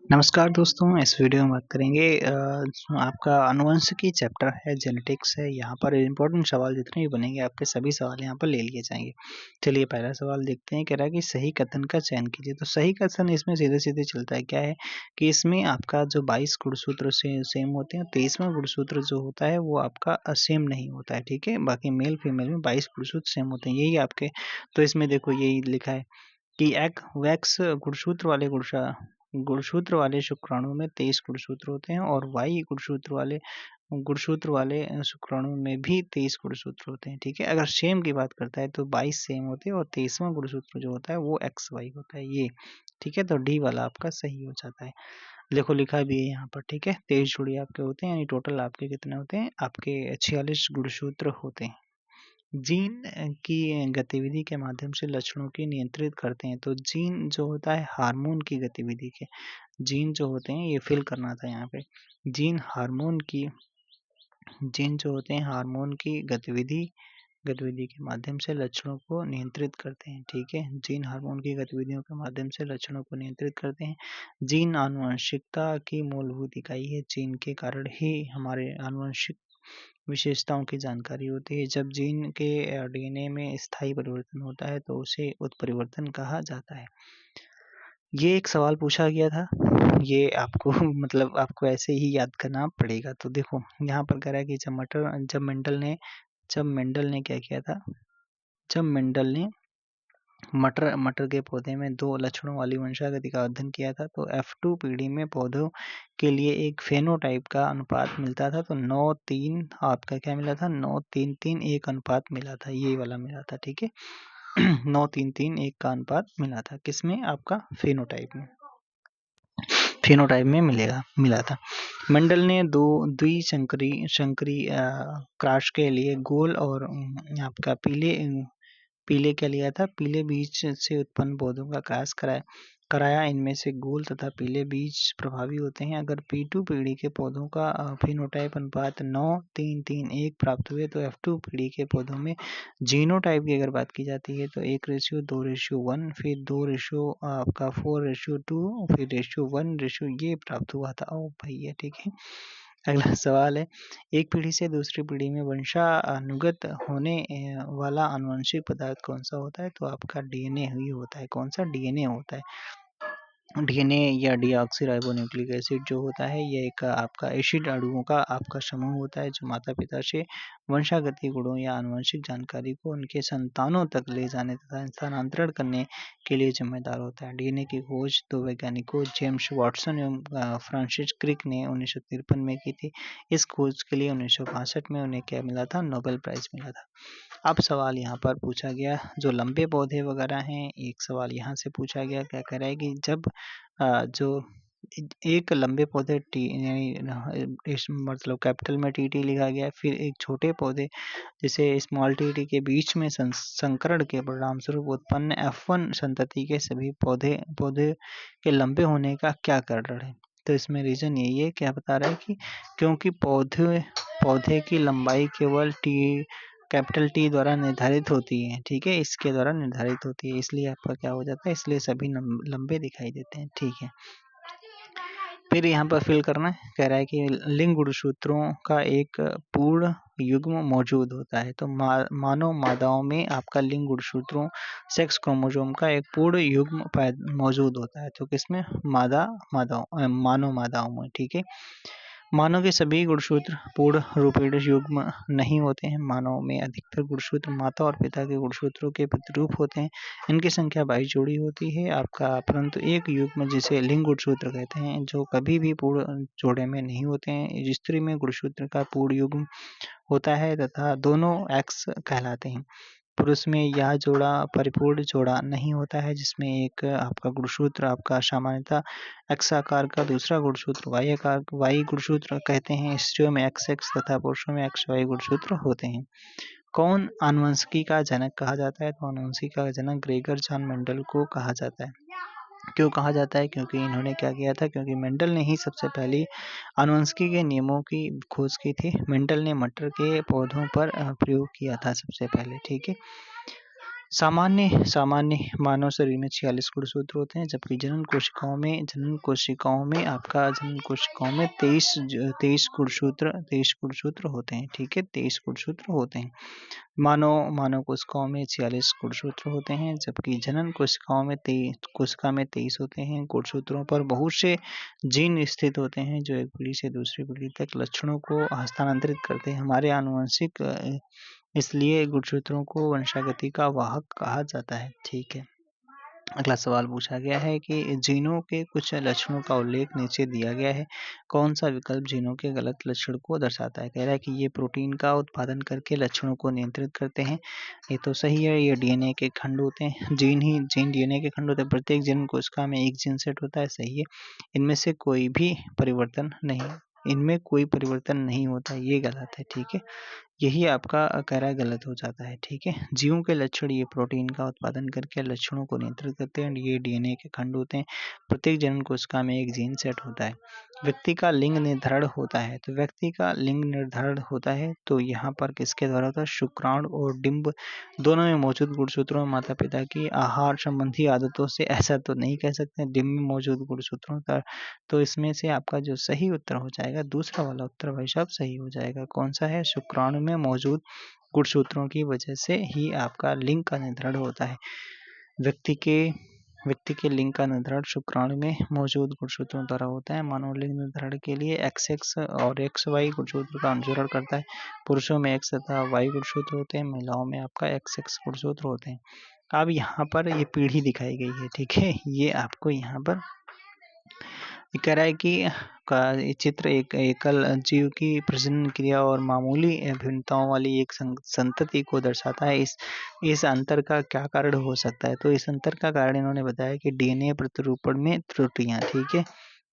नमस्कार दोस्तों, इस वीडियो में बात करेंगे आपका आनुवंशिकी चैप्टर है, जेनेटिक्स है। यहाँ पर इम्पोर्टेंट सवाल जितने भी बनेंगे आपके सभी सवाल यहाँ पर ले लिए जाएंगे। चलिए पहला सवाल देखते हैं। कह रहा है कि सही कथन का चयन कीजिए। तो सही कथन इसमें सीधे-सीधे चलता है। क्या है कि इसमें आपका जो 22 गुणसूत्र से सेम होते हैं, 23वां गुणसूत्र जो होता है वो आपका सेम नहीं होता है, ठीक है? बाकी मेल फीमेल में 22 गुणसूत्र सेम होते हैं, यही आपके। तो इसमें देखो यही लिखा है कि वैक्स गुणसूत्र वाले शुक्राणु में 23 गुणसूत्र होते हैं और वाई गुणसूत्र वाले शुक्राणु में भी 23 गुणसूत्र होते हैं, ठीक है? अगर सेम की बात करता है तो 22 सेम होते हैं और 23वां गुणसूत्र जो होता है वो एक्स वाई होता है, ये ठीक है। तो डी वाला आपका सही हो जाता है। देखो लिखा भी है यहाँ पर, ठीक है। 23 जोड़ी आपके होते हैं, यानी टोटल आपके कितने होते हैं? आपके 46 गुणसूत्र होते हैं। जीन की गतिविधि के माध्यम से लक्षणों की नियंत्रित करते हैं। तो जीन जो होता है हार्मोन की गतिविधि के, जीन जो होते हैं ये फिल करना था यहाँ पे। जीन जो होते हैं हार्मोन की गतिविधि के माध्यम से लक्षणों को नियंत्रित करते हैं, ठीक है। जीन हार्मोन की गतिविधियों के माध्यम से लक्षणों को नियंत्रित करते हैं। जीन आनुवंशिकता की मूलभूत इकाई है। जीन के कारण ही हमारे आनुवंशिक विशेषताओं की जानकारी होती है। जब जीन के डीएनए में स्थायी परिवर्तन होता है तो उसे उत्परिवर्तन कहा जाता है। ये एक सवाल पूछा गया था, ये आपको मतलब आपको ऐसे ही याद करना पड़ेगा। तो देखो यहाँ पर कह रहा है कि जब मेंडल ने क्या किया था, जब मेंडल ने मटर के पौधे में 2 लक्षणों वाली वंशागति का अध्ययन किया था, तो F2 पीढ़ी में पौधों के लिए एक फेनोटाइप का अनुपात मिलता था। तो 9:3 आपका क्या मिला था? 9:3:3 अनुपात मिला था, ये वाला मिला था, ठीक है। 9:3:3 का अनुपात मिला था, किसमें? आपका फेनोटाइप में मिला था। मंडल ने 2 द्विसंकरी क्रॉस के लिए गोल और आपका पीले क्या लिया था? पीले बीज से उत्पन्न पौधों का क्रॉस कराया। इनमें से गोल तथा पीले बीज प्रभावी होते हैं। अगर P2 पीढ़ी के पौधों का फिनोटाइप अनुपात 9:3:1 प्राप्त हुए तो F2 पीढ़ी के पौधों में जीनोटाइप की अगर बात की जाती है तो 1:2:1, फिर 4:2, फिर 1:, ये प्राप्त हुआ था। ओ भाई ये ठीक है। अगला सवाल है, एक पीढ़ी से दूसरी पीढ़ी में वंशानुगत होने वाला आनुवंशिक पदार्थ कौन सा होता है? तो आपका डीएनए ही होता है। कौन सा? डीएनए होता है। डीएनए या डीऑक्सीराइबोन्यूक्लिक एसिड जो होता है ये एक आपका एसिड अणुओं का आपका समूह होता है जो माता पिता से वंशागति गुणों या आनुवंशिक जानकारी को उनके संतानों तक ले जाने तथा स्थानांतरण करने के लिए जिम्मेदार होता है। डीएनए की खोज 2 वैज्ञानिकों जेम्स वाटसन एवं फ्रांसिस क्रिक ने 1953 में की थी। इस खोज के लिए 1965 में उन्हें क्या मिला था? नोबेल प्राइज मिला था। अब सवाल यहाँ पर पूछा गया, जो लंबे पौधे वगैरह हैं, एक सवाल यहाँ से पूछा गया, क्या कह रहा है कि जब जो एक लंबे पौधे इस मतलब कैपिटल में टी लिखा गया, फिर एक छोटे पौधे जिसे स्मॉल टी के बीच में संकरण के परिणाम स्वरूप उत्पन्न F1 संतति के सभी पौधे के लंबे होने का क्या कारण है? तो इसमें रीजन यही है, क्या बता रहा है कि क्योंकि पौधे की लंबाई केवल कैपिटल टी द्वारा निर्धारित होती है, ठीक है, इसके द्वारा निर्धारित होती है, इसलिए आपका क्या हो जाता है, इसलिए सभी लंबे दिखाई देते हैं, ठीक है। फिर यहाँ पर फिल करना है, कह रहा है कि लिंग गुणसूत्रों का एक पूर्ण युग्म मौजूद होता है। तो मानव मादाओं में आपका लिंग गुणसूत्रों सेक्स क्रोमोसोम का एक पूर्ण युग्म मौजूद होता है। तो किसमें? मानव मादाओं में, ठीक है। मानव के सभी गुणसूत्र पूर्ण रूपेण युग्म नहीं होते हैं। मानव में अधिकतर गुणसूत्र माता और पिता के गुणसूत्रों के प्रतिरूप होते हैं। इनकी संख्या 22 जोड़ी होती है आपका, परंतु एक युग्म जिसे लिंग गुणसूत्र कहते हैं जो कभी भी पूर्ण जोड़े में नहीं होते हैं। स्त्री में गुणसूत्र का पूर्ण युग्म होता है तथा दोनों एक्स कहलाते हैं। पुरुष में यह जोड़ा परिपूर्ण जोड़ा नहीं होता है, जिसमें एक आपका गुणसूत्र आपका सामान्यतः एक्स आकार का, दूसरा गुणसूत्र वाई गुणसूत्र कहते हैं। स्त्रियों में XX तथा पुरुषों में XY गुणसूत्र होते हैं। कौन आनुवंशिकी का जनक कहा जाता है? तो आनुवंशिकी का जनक ग्रेगर जॉन मेंडल को कहा जाता है। क्यों कहा जाता है? क्योंकि इन्होंने क्या किया था, क्योंकि मेंडल ने ही सबसे पहले आनुवंशिकी के नियमों की खोज की थी। मेंडल ने मटर के पौधों पर प्रयोग किया था सबसे पहले, ठीक है। सामान्य मानव शरीर में 46 गुणसूत्र होते हैं, जबकि जनन कोशिकाओं में 23 गुणसूत्र होते हैं। ठीक है, 23 गुणसूत्र होते हैं। मानव कोशिकाओं में 46 गुणसूत्र होते हैं, जबकि जनन कोशिका में 23 होते हैं। गुणसूत्रों पर बहुत से जीन स्थित होते हैं जो एक पीढ़ी से दूसरी पीढ़ी तक लक्षणों को हस्तांतरित करते हैं। हमारे आनुवंशिक इसलिए गुणसूत्रों को वंशागति का वाहक कहा जाता है। ठीक है, अगला सवाल पूछा गया है कि जीनों के कुछ लक्षणों का उल्लेख नीचे दिया गया है, कौन सा विकल्प जीनों के गलत लक्षण को दर्शाता है? कह रहा है कि ये प्रोटीन का उत्पादन करके लक्षणों को नियंत्रित करते हैं, ये तो सही है। ये डीएनए के खंड होते हैं, जीन डीएनए के खंड होते हैं। प्रत्येक जीन कोशिका में एक जीन सेट होता है, सही है। इनमें कोई परिवर्तन नहीं होता, ये गलत है। ठीक है, यही आपका कह रहा है गलत हो जाता है। ठीक है, जीवों के लक्षण ये प्रोटीन का उत्पादन करके लक्षणों को नियंत्रित करते हैं। ये डीएनए के खंड होते हैं। प्रत्येक जनन कोशिका में एक जीन सेट होता है। व्यक्ति का लिंग निर्धारण होता है, तो व्यक्ति का लिंग निर्धारण होता है तो यहाँ पर किसके द्वारा होता है? शुक्राणु और डिंब दोनों में मौजूद गुणसूत्रों, माता पिता की आहार संबंधी आदतों से। ऐसा तो नहीं कह सकते, डिंब में मौजूद गुणसूत्रों का। तो इसमें से आपका जो सही उत्तर हो जाएगा, दूसरा वाला उत्तर भाई साहब सही हो जाएगा। कौन सा है? शुक्राणु में मौजूद गुणसूत्रों की वजह से ही आपका लिंग का निर्धारण होता है। व्यक्ति के लिंग का निर्धारण शुक्राणु में मौजूद गुणसूत्रों द्वारा होता है। मानव लिंग निर्धारण के लिए XX और XY गुणसूत्र का अनुसरण करता है। पुरुषों में X तथा Y गुणसूत्र होते हैं, महिलाओं में आपका XX गुणसूत्र होते हैं। अब यहाँ पर ये पीढ़ी दिखाई गई है। ठीक है, ये आपको यहाँ पर कह रहा है कि चित्र एक एकल जीव की प्रजनन क्रिया और मामूली भिन्नताओं वाली एक संतति को दर्शाता है। इस अंतर का क्या कारण हो सकता है? तो इस अंतर का कारण इन्होंने बताया कि डीएनए प्रतिरूपण में त्रुटियां। ठीक है,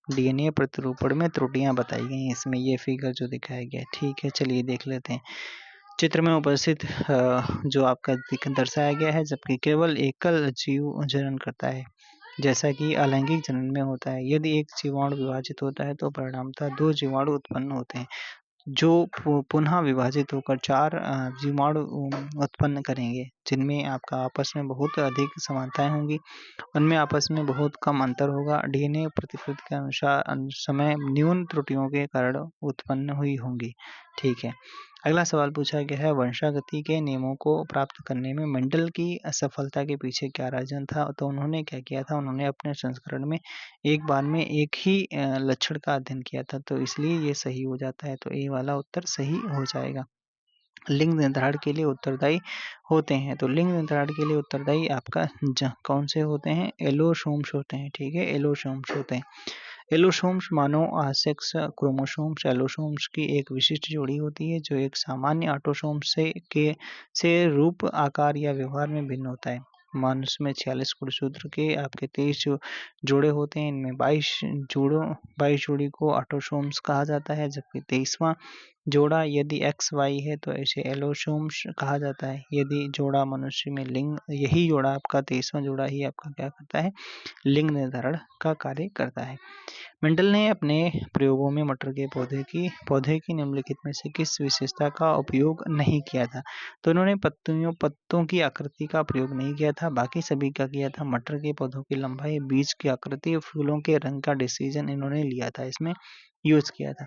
डीएनए प्रतिरूपण में त्रुटियां बताई गई हैं इसमें, ये फिगर जो दिखाया गया है। ठीक है, चलिए देख लेते हैं। चित्र में उपस्थित जो आपका दर्शाया गया है, जबकि केवल एकल जीव जनन करता है, जैसा कि अलैंगिक जनन में होता है। यदि एक जीवाणु विभाजित होता है तो परिणामतः 2 जीवाणु उत्पन्न होते हैं, जो पुनः विभाजित होकर 4 जीवाणु उत्पन्न करेंगे, जिनमें आपका आपस में बहुत अधिक समानताएं होंगी, उनमें आपस में बहुत कम अंतर होगा। डीएनए प्रतिकृति के अनुसार समय न्यून त्रुटियों के कारण उत्पन्न हुई होंगी। ठीक है, अगला सवाल पूछा गया है, वंशागति के नियमों को प्राप्त करने में मेंडल की असफलता के पीछे क्या राजन था? तो उन्होंने क्या किया था? उन्होंने अपने संस्करण में एक बार में एक ही लक्षण का अध्ययन किया था, तो इसलिए ये सही हो जाता है। तो ए वाला उत्तर सही हो जाएगा। लिंग निर्धारण के लिए उत्तरदायी होते हैं, तो लिंग निर्धारण के लिए उत्तरदायी आपका कौन से होते हैं? एलोसोम्स होते हैं। ठीक है, एलोसोम्स होते हैं। एलोसोम्स मानव सेक्स क्रोमोसोम्स एलोसोम्स की एक विशिष्ट जोड़ी होती है, जो एक सामान्य ऑटोसोम्स से रूप, आकार या व्यवहार में भिन्न होता है। मनुष्य में 46 गुणसूत्र के आपके 23 जोड़े होते हैं। इनमें 22 जोड़ी को ऑटोसोम्स कहा जाता है, जबकि 23वां जोड़ा यदि XY है तो इसे एलोसोम्स कहा जाता है। यदि जोड़ा मनुष्य में यही जोड़ा आपका 23वां जोड़ा ही आपका क्या करता है? लिंग निर्धारण का कार्य करता है। मेंडल ने अपने प्रयोगों में मटर के पौधे की निम्नलिखित में से किस विशेषता का उपयोग नहीं किया था? तो इन्होंने पत्तों की आकृति का प्रयोग नहीं किया था, बाकी सभी का किया था। मटर के पौधों की लंबाई, बीज की आकृति, फूलों के रंग का डिसीजन इन्होंने लिया था, इसमें यूज किया था।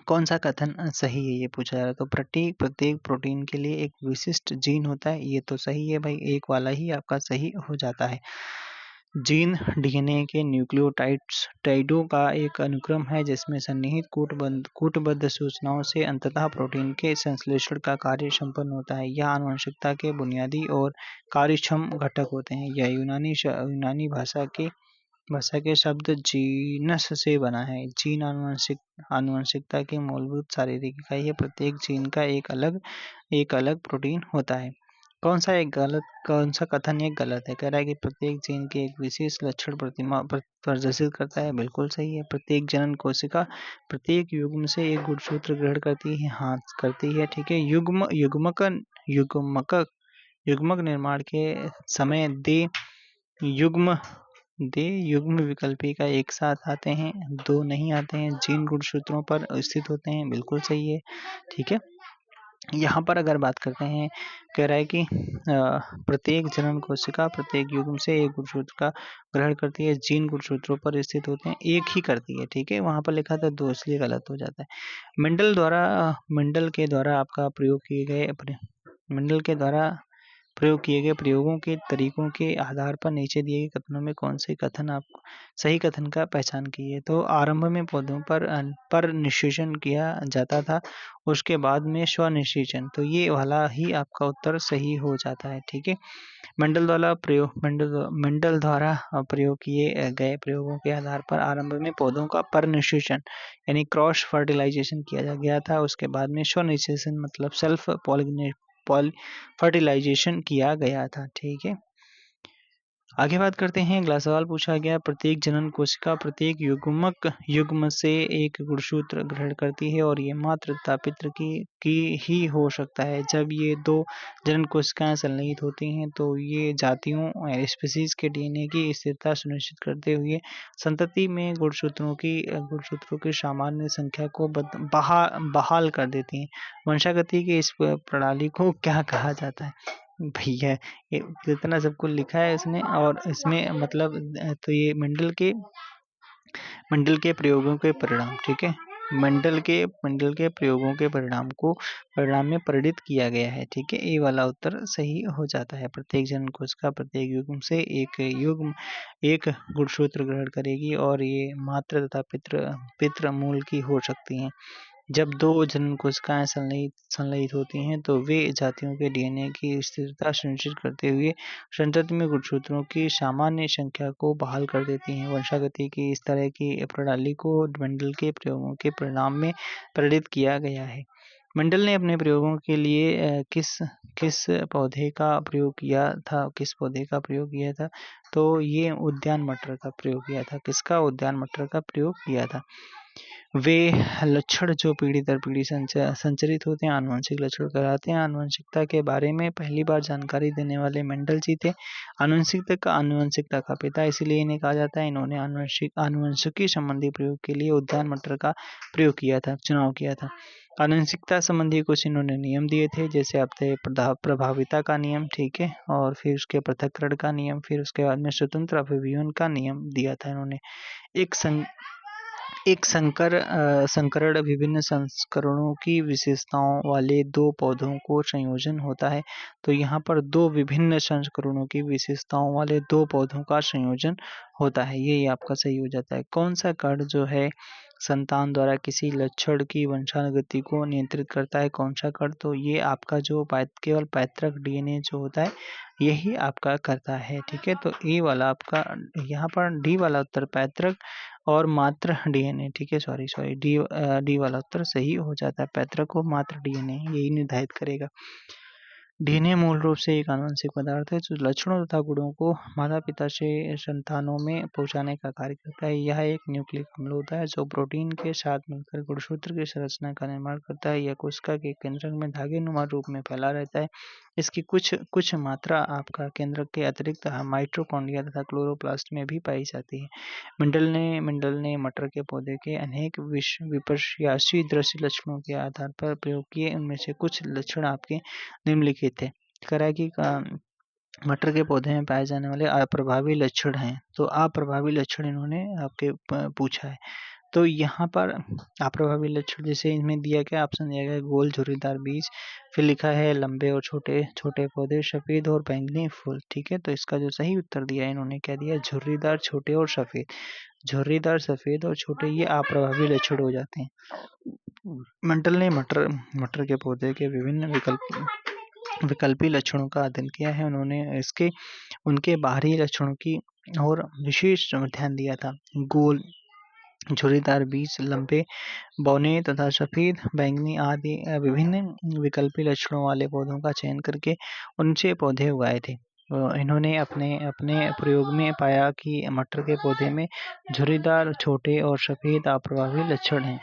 कौन सा कथन सही है, ये पूछा जा रहा है। तो प्रत्येक प्रोटीन के लिए एक विशिष्ट जीन होता है, ये तो सही है भाई, एक वाला ही आपका सही हो जाता है। जीन डीएनए के न्यूक्लियोटाइडों का एक अनुक्रम है, जिसमें सन्निहित कूटबद्ध सूचनाओं से अंततः प्रोटीन के संश्लेषण का कार्य संपन्न होता है। यह आनुवंशिकता के बुनियादी और कार्यक्षम घटक होते हैं। यह यूनानी भाषा के शब्द जीनस से बना है। जीन आनुवंशिकता की मूलभूत शारीरिक इकाई है। प्रत्येक जीन का एक अलग प्रोटीन होता है। कौन सा कथन ये गलत है? कह रहा है कि प्रत्येक जीन के एक विशेष लक्षण प्रदर्शित करता है, बिल्कुल सही है। प्रत्येक जनन कोशिका प्रत्येक युग्म से एक गुणसूत्र ग्रहण करती है, हाँ करती है। ठीक है, युग्मक निर्माण के समय युग्म विकल्पी का एक साथ आते हैं, 2 नहीं आते हैं। जीन गुणसूत्रों पर स्थित होते हैं, बिल्कुल सही है। ठीक है, यहाँ पर अगर बात करते हैं, कह रहा है कि प्रत्येक जनन कोशिका प्रत्येक युग्म से एक गुणसूत्र का ग्रहण करती है, जीन गुणसूत्रों पर स्थित होते हैं, एक ही करती है, ठीक है। वहाँ पर लिखा था 2 इसलिए गलत हो जाता है। मेंडल के द्वारा आपका प्रयोग किए गए प्रयोगों के तरीकों के आधार पर नीचे दिए गए कथनों में कौन से कथन आपको सही कथन का पहचान कीजिए। तो आरंभ में पौधों पर निषेचन किया जाता था, उसके बाद में स्वनिषेचन, तो ये वाला ही आपका उत्तर सही हो जाता है, ठीक है। मेंडल द्वारा प्रयोग किए गए प्रयोगों के आधार पर आरंभ में पौधों का परनिषेचन यानी क्रॉस फर्टिलाइजेशन किया गया था, उसके बाद में स्वनिषेचन मतलब सेल्फ फर्टिलाइजेशन किया गया था, ठीक है। आगे बात करते हैं, अगला सवाल पूछा गया, प्रत्येक जनन कोशिका प्रत्येक युग्म से एक गुणसूत्र ग्रहण करती है और ये मात्र तथा पितृ की ही हो सकता है। जब ये 2 जनन कोशिकाएं संलयित होती हैं तो ये जातियों स्पीशीज के डीएनए की स्थिरता सुनिश्चित करते हुए संतति में गुणसूत्रों की सामान्य संख्या को बहाल कर देती हैं। वंशागति की इस प्रणाली को क्या कहा जाता है? भैया ये कितना सब कुछ लिखा है इसने, और इसमें मतलब तो ये मंडल के प्रयोगों के परिणाम, ठीक है। मंडल के प्रयोगों के परिणाम में परिणित किया गया है, ठीक है। ये वाला उत्तर सही हो जाता है। प्रत्येक जनन कोशिका प्रत्येक युग्म से एक गुणसूत्र ग्रहण करेगी और ये मातृ तथा पितृ मूल की हो सकती हैं। जब 2 जनन कोशिकाएं संलयित होती हैं तो वे जातियों के डीएनए की स्थिरता सुनिश्चित करते हुए संतति में गुणसूत्रों की सामान्य संख्या को बहाल कर देती हैं। वंशागति की इस तरह की प्रणाली को मेंडल के प्रयोगों के परिणाम में परिणित किया गया है। मेंडल ने अपने प्रयोगों के लिए किस पौधे का प्रयोग किया था? तो ये उद्यान मटर का प्रयोग किया था। किसका? उद्यान मटर का प्रयोग किया था। वे लक्षण जो पीढ़ी दर पीढ़ी संचरित होते हैं आनुवंशिक लक्षण कहलाते हैं। आनुवंशिकता के बारे में पहली बार जानकारी देने वाले मेंडल जी थे। आनुवंशिकता का पिता इसीलिए इन्हें कहा जाता है। इन्होंने आनुवंशिकी संबंधी प्रयोग के लिए उद्यान मटर का चुनाव किया था। आनुवंशिकता संबंधी कुछ इन्होंने नियम दिए थे, जैसे अब थे प्रभाविता का नियम, ठीक है, और फिर उसके पृथक्करण का नियम, फिर उसके बाद में स्वतंत्र अभिव्यूहन का नियम दिया था इन्होंने। एक संकरण विभिन्न संस्करणों की विशेषताओं वाले 2 पौधों को संयोजन होता है। तो यहाँ पर 2 विभिन्न संस्करणों की विशेषताओं वाले 2 पौधों का संयोजन होता है, ये आपका सही हो जाता है। कौन सा कण जो है संतान द्वारा किसी लक्षण की वंशानुगति को नियंत्रित करता है? कौन सा कण? तो ये आपका जो केवल पैतृक डीएनए जो होता है यही आपका करता है, ठीक है। तो ए वाला आपका यहाँ पर डी वाला उत्तर पैतृक और मात्र डीएनए, ठीक है, सॉरी डी वाला उत्तर सही हो जाता है। पैतृक और मात्र डीएनए यही निर्धारित करेगा। डीएनए मूल रूप से एक आनुवंशिक पदार्थ है जो लक्षणों तथा गुणों को माता पिता से संतानों में पहुंचाने का कार्य करता है। यह एक न्यूक्लिक अम्ल होता है जो प्रोटीन के साथ मिलकर गुणसूत्र की संरचना का निर्माण करता है। यह कोशिका के केंद्रक में धागेनुमा रूप में फैला रहता है। इसकी कुछ मात्रा आपका केंद्रक के अतिरिक्त माइटोकॉन्ड्रिया तथा क्लोरोप्लास्ट में भी पाई जाती है। मेंडल ने मटर के पौधे के अनेक विपर्यासी दृश्य लक्षणों के आधार पर प्रयोग किए। उनमें से कुछ लक्षण आपके निम्नलिखित थे। करा कि मटर के पौधे में पाए जाने वाले अप्रभावी लक्षण हैं। तो अप्रभावी लक्षण इन्होंने आपके पूछा है। तो यहाँ पर अप्रभावी लक्षण जैसे इनमें दिया गया, ऑप्शन दिया गया गोल झुर्रीदार बीज, फिर लिखा है लंबे और छोटे छोटे पौधे, सफेद और बैंगनी फूल, ठीक है। तो इसका जो सही उत्तर दिया है इन्होंने क्या दिया? झुर्रीदार, छोटे और सफेद। झुर्रीदार, सफेद और छोटे ये अप्रभावी लक्षण हो जाते हैं। मेंडल ने मटर के पौधे के विभिन्न विकल्पी लक्षणों का अध्ययन किया है। उन्होंने उनके बाहरी लक्षणों की और विशेष ध्यान दिया था। गोल झुर्रीदार बीज, लंबे बौने तथा सफेद बैंगनी आदि विभिन्न विकल्पी लक्षणों वाले पौधों का चयन करके उनसे पौधे उगाए थे। इन्होंने अपने प्रयोग में पाया कि मटर के पौधे में झुर्रीदार, छोटे और सफेद अप्रभावी लक्षण हैं।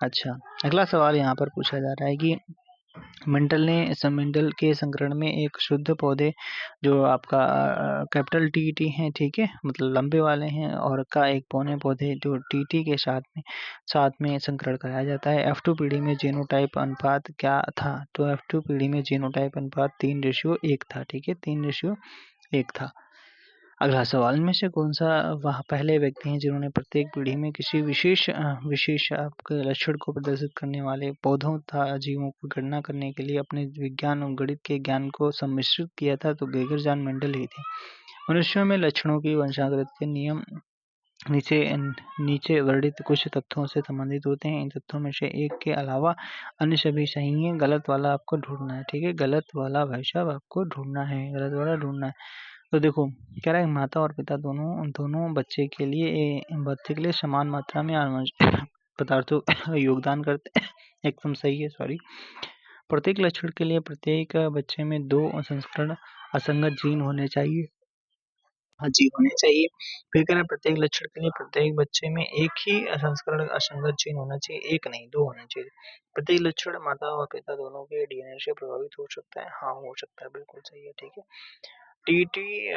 अच्छा, अगला सवाल यहाँ पर पूछा जा रहा है कि मेंडल के संकरण में एक शुद्ध पौधे जो आपका कैपिटल टी हैं, ठीक है, मतलब लंबे वाले हैं, और का एक पौने पौधे जो टी के साथ में संकरण कराया जाता है। F2 पीढ़ी में जीनोटाइप अनुपात क्या था? तो F2 पीढ़ी में जीनोटाइप अनुपात 3:1 था, ठीक है, 3:1 था। अगला सवाल, इनमें से कौन-सा वह पहले व्यक्ति हैं जिन्होंने प्रत्येक पीढ़ी में किसी विशेष आपके लक्षण को प्रदर्शित करने वाले पौधों तथा जीवों की गणना करने के लिए अपने विज्ञान और गणित के ज्ञान को सम्मिश्रित किया था? तो गेगर जॉन मेंडल ही थे। मनुष्यों में लक्षणों की वंशागत के नियम नीचे वर्णित कुछ तथ्यों से संबंधित होते हैं। इन तथ्यों में से एक के अलावा अन्य सभी सही हैं। गलत वाला आपको ढूंढना है, ठीक है, गलत वाला भाई साहब आपको ढूंढना है, गलत वाला ढूंढना है। तो देखो, कह रहा है माता और पिता दोनों बच्चे के लिए समान मात्रा में आनुवंशिक पदार्थों का योगदान करते हैं। एकदम सही है, सॉरी। प्रत्येक लक्षण के लिए प्रत्येक बच्चे में 2 संस्करण असंगत जीन होने चाहिए। हाँ जी, होने चाहिए। फिर कह रहा है प्रत्येक लक्षण के लिए प्रत्येक बच्चे में एक ही संस्करण असंगत जीन होना चाहिए, 1 नहीं 2 होने चाहिए। प्रत्येक लक्षण माता और पिता दोनों के डीएनए से प्रभावित हो सकता है। हाँ, हो सकता है, बिल्कुल सही है, ठीक है। टीटी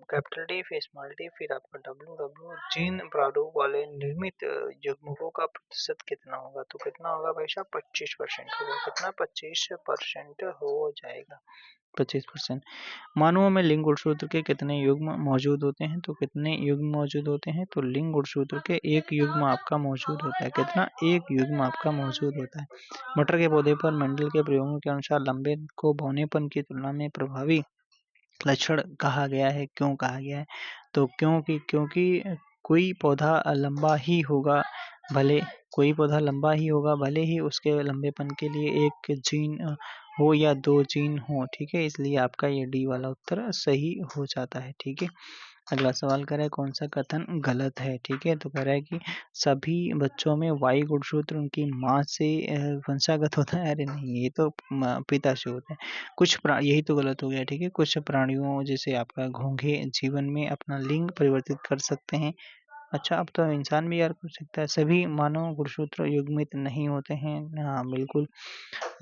कैपिटल टी फिर स्मॉल टी फिर आपका डब्ल्यू जीन प्रारूप वाले निर्मित युग्मकों का प्रतिशत कितना होगा? तो कितना होगा भाई साहब? 25% होगा। कितना? 25% हो जाएगा, 25%। मानवों में लिंग गुणसूत्र के कितने युग्म मौजूद होते हैं? तो कितने युग्म मौजूद होते हैं? तो लिंग गुणसूत्र के 1 युग्म आपका मौजूद होता है। कितना? 1 युग्म आपका मौजूद होता है। मटर के पौधे पर मेंडल के प्रयोगों के अनुसार लंबे को बौनेपन की तुलना में प्रभावी लक्षण कहा गया है। क्यों कहा गया है? तो क्योंकि कोई पौधा लंबा ही होगा भले ही उसके लंबेपन के लिए 1 जीन हो या 2 जीन हो, ठीक है, इसलिए आपका ये डी वाला उत्तर सही हो जाता है, ठीक है। अगला सवाल कह रहा है कौन सा कथन गलत है, ठीक है, तो कह रहा है कि सभी बच्चों में वाई गुणसूत्र उनकी माँ से वंशागत होता है। अरे नहीं, ये तो पिता से होता है। यही तो गलत हो गया, ठीक है। कुछ प्राणियों जैसे आपका घोंघे जीवन में अपना लिंग परिवर्तित कर सकते हैं। अच्छा, अब तो इंसान भी यार कर सकता है। सभी मानव गुणसूत्र युग्मित नहीं होते हैं। हाँ, बिल्कुल।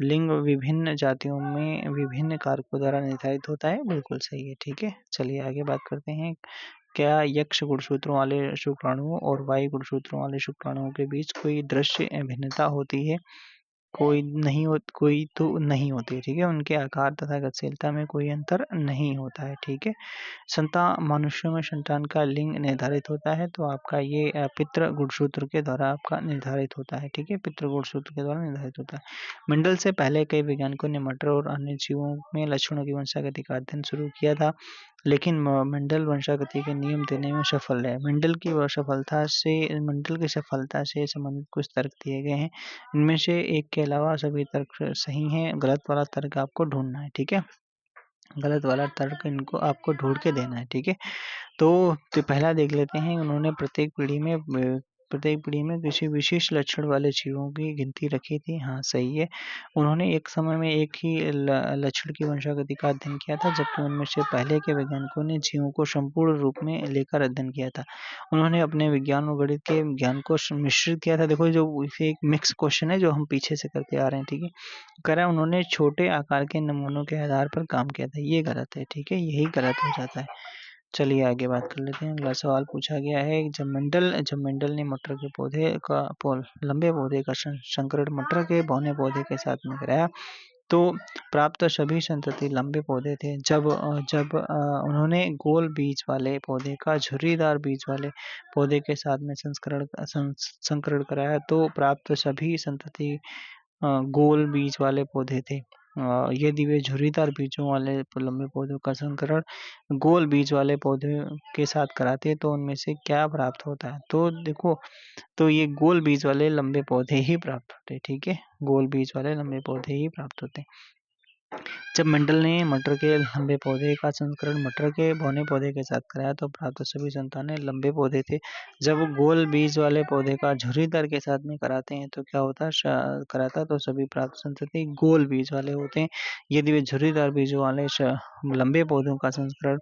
लिंग विभिन्न जातियों में विभिन्न कारकों द्वारा निर्धारित होता है, बिल्कुल सही है, ठीक है। चलिए आगे बात करते हैं। क्या यक्ष गुणसूत्रों वाले शुक्राणुओं और वाई गुणसूत्रों वाले शुक्राणुओं के बीच कोई दृश्य भिन्नता होती है? कोई तो नहीं होती, ठीक है। उनके आकार तथा गतिशीलता में कोई अंतर नहीं होता है, ठीक है। मनुष्यों में संतान का लिंग निर्धारित होता है, तो आपका ये पितृ गुणसूत्र के द्वारा आपका निर्धारित होता है, ठीक है, पितृ गुणसूत्र के द्वारा निर्धारित होता है। मेंडल से पहले कई वैज्ञानिकों ने मटर और अन्य जीवों में लक्षणों की वंशागति का अध्ययन शुरू किया था, लेकिन मेंडल वंशागति के नियम देने में सफल है। मेंडल की सफलता से संबंधित कुछ तर्क दिए गए हैं। इनमें से एक के अलावा सभी तर्क सही हैं। गलत वाला तर्क आपको ढूंढना है, ठीक है। गलत वाला तर्क इनको आपको ढूंढ के देना है, ठीक है। तो पहला देख लेते हैं। उन्होंने प्रत्येक पीढ़ी में किसी विशेष लक्षण वाले जीवों की गिनती रखी थी। हाँ, सही है। उन्होंने एक समय में एक ही लक्षण की वंशागति का अध्ययन किया था, जबकि उनमें से पहले के वैज्ञानिकों ने जीवों को संपूर्ण रूप में लेकर अध्ययन किया था। उन्होंने अपने विज्ञान और गणित के ज्ञान को मिश्रित किया था। देखो, जो एक मिक्स क्वेश्चन है जो हम पीछे से करके आ रहे हैं, ठीक है। कह रहा है उन्होंने छोटे आकार के नमूनों के आधार पर काम किया था। ये गलत है, ठीक है, यही गलत हो जाता है। चलिए आगे बात कर लेते हैं। अगला सवाल पूछा गया है, जब मेंडल ने मटर के लंबे पौधे का संकरण मटर के बौने पौधे के साथ में कराया, तो प्राप्त सभी संतति लंबे पौधे थे। जब उन्होंने गोल बीज वाले पौधे का झुर्रीदार बीज वाले पौधे के साथ में संकरण कराया, तो प्राप्त सभी संतति गोल बीज वाले पौधे थे। यदि वे झुर्रीदार बीजों वाले लंबे पौधों का संकरण गोल बीज वाले पौधे के साथ कराते, तो उनमें से क्या प्राप्त होता है? तो देखो, तो ये गोल बीज वाले लंबे पौधे ही प्राप्त होते हैं, ठीक है, गोल बीज वाले लंबे पौधे ही प्राप्त होते हैं। जब मेंडल ने मटर के लंबे पौधे का संस्करण मटर के बौने पौधे के साथ कराया, तो प्राप्त सभी संतानें लंबे पौधे थे। जब गोल बीज वाले पौधे का झुर्रीदार के साथ में कराते हैं, तो क्या होता है? कराता तो सभी प्राप्त संतति गोल बीज वाले होते हैं। यदि वे झुर्रीदार बीजों वाले लंबे पौधों का संस्करण